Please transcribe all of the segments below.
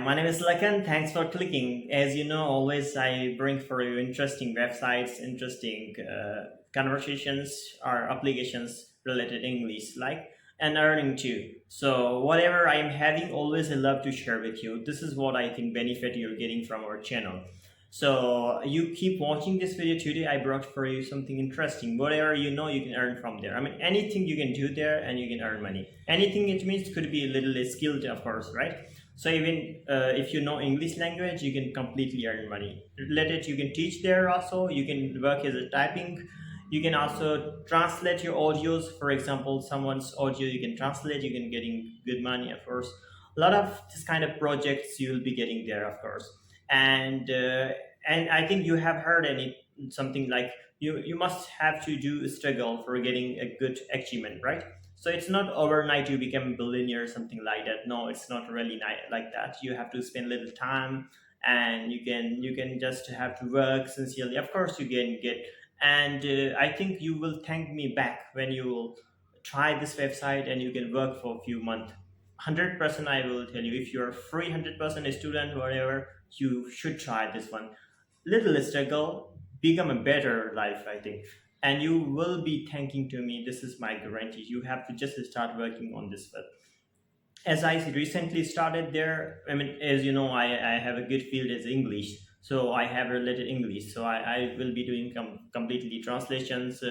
my name is Lakan. Thanks for clicking. As you know, always I bring for you interesting websites, interesting conversations or applications related English, like and earning too. So whatever I am having, always I love to share with you. This is what I think benefit you're getting from our channel. So you keep watching this video today. I brought for you something interesting. Whatever you know, you can earn from there. I mean, anything you can do there, and you can earn money. Anything it means could be a little skilled, of course, right? So even if you know English language, you can completely earn money. Related, you can teach there also. You can work as a typing. You can also translate your audios. For example, someone's audio you can translate. You can getting good money, of course. A lot of this kind of projects you will be getting there, of course. And I think you have heard any something like you must have to do a struggle for getting a good achievement, right? So it's not overnight you become a billionaire or something like that. No, it's not really like that. You have to spend little time, and you can just have to work sincerely. Of course, you can get, and I think you will thank me back when you will try this website and you can work for a few months. 100% I will tell you, if you're free 100% a student, whatever, you should try this one. Little struggle become a better life, I think, and you will be thanking to me. This is my guarantee. You have to just start working on this one. As I recently started there, I mean, as you know, I have a good field as English, so I have related English. So I will be doing completely translations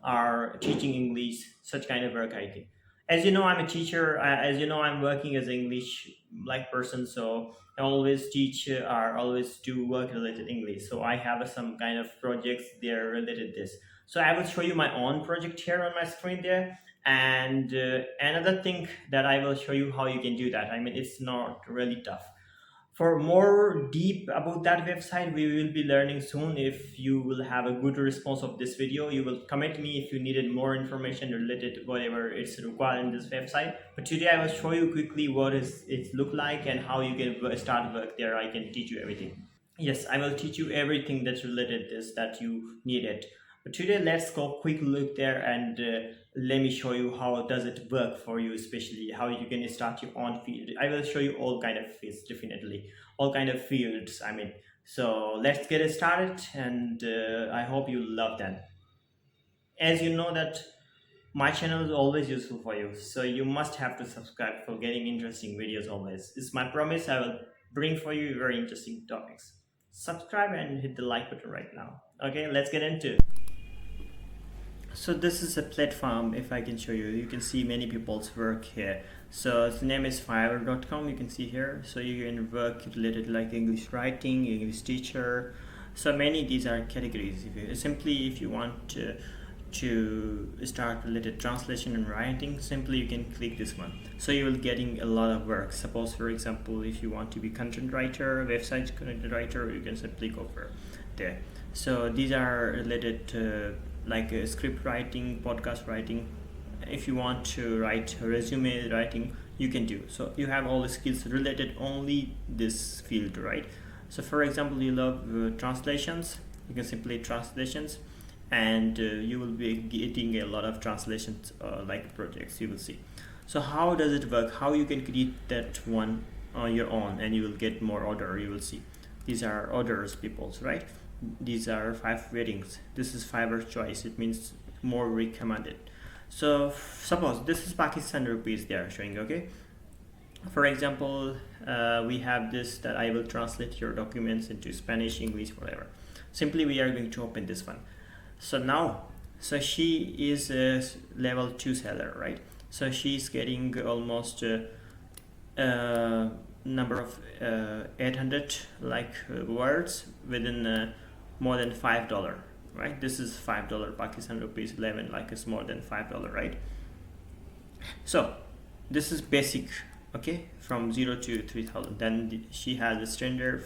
or teaching English, such kind of work I think. As you know, I'm a teacher. As you know, I'm working as an English like person, so I always teach or always do work related English. So I have some kind of projects there related this. So I will show you my own project here on my screen there, and another thing that I will show you how you can do that. I mean, it's not really tough. For more deep about that website, we will be learning soon. If you will have a good response of this video, you will comment me if you needed more information related to whatever it's required in this website. But today I will show you quickly what is it look like and how you can start work there. I can teach you everything. Yes, I will teach you everything that's related this that you needed. But today let's go quick look there, and let me show you how does it work for you, especially how you can start your own field. I will show you all kind of fields, definitely all kind of fields, I mean. So let's get it started, and I hope you love that. As you know that my channel is always useful for you, so you must have to subscribe for getting interesting videos always. It's my promise. I will bring for you very interesting topics. Subscribe and hit the like button right now. Okay, let's get into it. So this is a platform. If I can show you, you can see many people's work here. So the name is fiverr.com. You can see here. So you can work related like English writing, English teacher. So many these are categories. If you want to start related translation and writing, simply you can click this one. So you will getting a lot of work. Suppose for example, if you want to be content writer, website content writer, you can simply go for there. So these are related to like script writing, podcast writing. If you want to write resume writing, you can do. So you have all the skills related only this field, right? So for example, you love translations, you can simply translations, and you will be getting a lot of translations like projects, you will see. So how does it work, how you can create that one on your own, and you will get more order, you will see. These are orders people's, right? These are 5 ratings. This is Fiverr choice, it means more recommended. So suppose this is Pakistan rupees they are showing. Okay, for example, we have this that I will translate your documents into Spanish, English, whatever. Simply we are going to open this one. So now, so she is a level 2 seller, right? So she's getting almost number of 800 like words within more than $5, right? This is $5 Pakistan rupees 11, like it's more than $5, right? So this is basic, okay, from 0 to 3,000. Then she has a standard.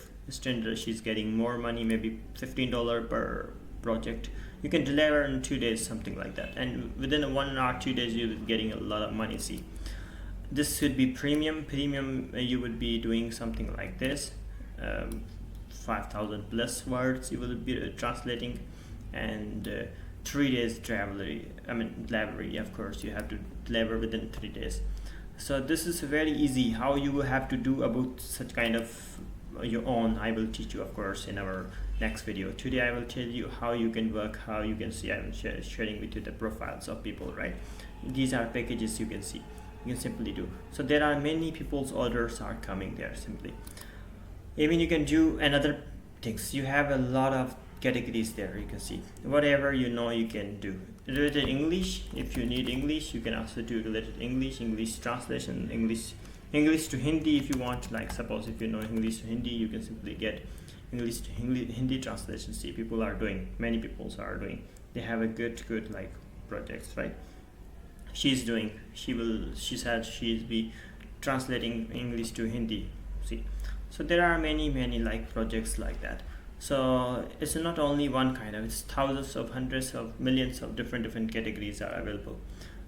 She's getting more money, maybe $15 per project. You can deliver in 2 days, something like that, and within 1 or 2 days you're getting a lot of money. See, this should be premium. You would be doing something like this, 5,000 plus words you will be translating, and 3 days delivery. Of course you have to deliver within 3 days. So this is very easy how you will have to do about such kind of your own. I will teach you of course in our next video. Today I will tell you how you can work, how you can see. I am sharing with you the profiles of people, right? These are packages you can see, you can simply do. So there are many people's orders are coming there simply. Even you can do another things. You have a lot of categories there. You can see whatever you know you can do related English. If you need English, you can also do related English translation, English to Hindi. If you want, like suppose if you know English to Hindi, you can simply get English to Hindi translation. See, people are doing, many people are doing, they have a good like projects, right? She's doing, she said she's be translating English to Hindi. See, so there are many like projects like that. So it's not only one kind of, it's thousands of, hundreds of, millions of different categories are available.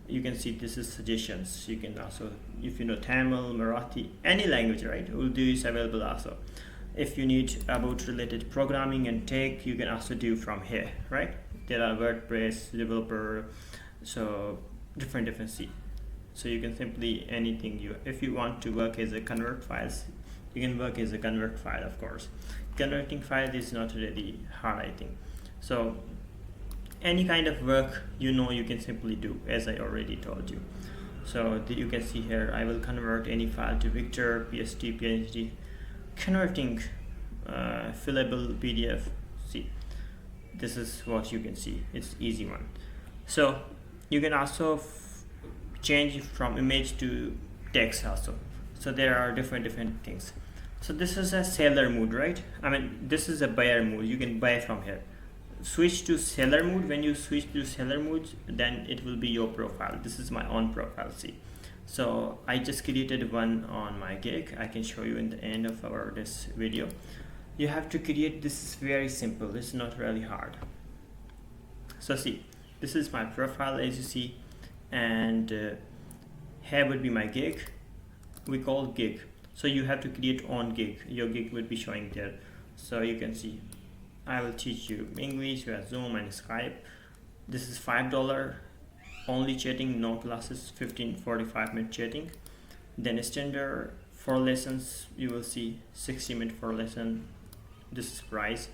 You can see this is suggestions. You can also, if you know Tamil, Marathi, any language, right? Urdu is available also. If you need about related programming and tech, you can also do from here, right? There are WordPress developer, so different see. So you can simply anything you, if you want to work as a convert files, you can work as a convert file. Of course, converting file is not really hard, I think. So any kind of work you know you can simply do, as I already told you. So you can see here, I will convert any file to Victor, PST, PNG, converting fillable PDF. See, this is what you can see. It's easy one. So you can also change from image to text also. So there are different things. So this is a seller mode, right? I mean, this is a buyer mode. You can buy from here. Switch to seller mode. When you switch to seller mode, then it will be your profile. This is my own profile. See, so I just created one on my gig. I can show you in the end of our this video. You have to create, this is very simple, it's not really hard. So see, this is my profile as you see, and here would be my gig. We call gig. So you have to create on gig. Your gig would be showing there. So you can see, I will teach you English, you have Zoom and Skype. This is $5 only chatting, no classes, 45-minute chatting. Then standard 4 lessons, you will see 60-minute for lesson. This is price,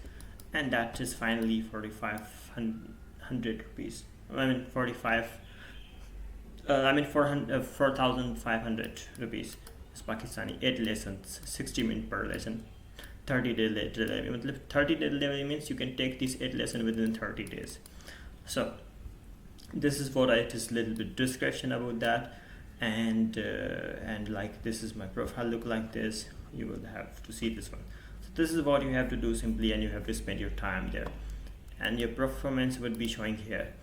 and that is finally 4,500 rupees. I mean 4,500 rupees. It's Pakistani. 8 lessons, 60 minutes per lesson, 30 day delay. 30 day delay means you can take these 8 lessons within 30 days. So this is what it is, little bit description about that, and like this is my profile look like this. You will have to see this one. So this is what you have to do simply, and you have to spend your time there, and your performance would be showing here.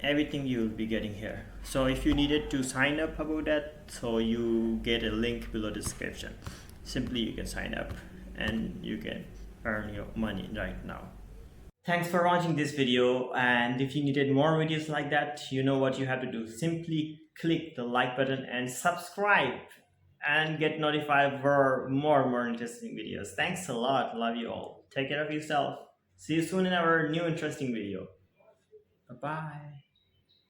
Everything you will be getting here. So if you needed to sign up about that, so you get a link below description. Simply you can sign up and you can earn your money right now. Thanks for watching this video, and if you needed more videos like that, you know what you have to do. Simply click the like button and subscribe and get notified for more interesting videos. Thanks a lot. Love you all. Take care of yourself. See you soon in our new interesting video. Bye bye.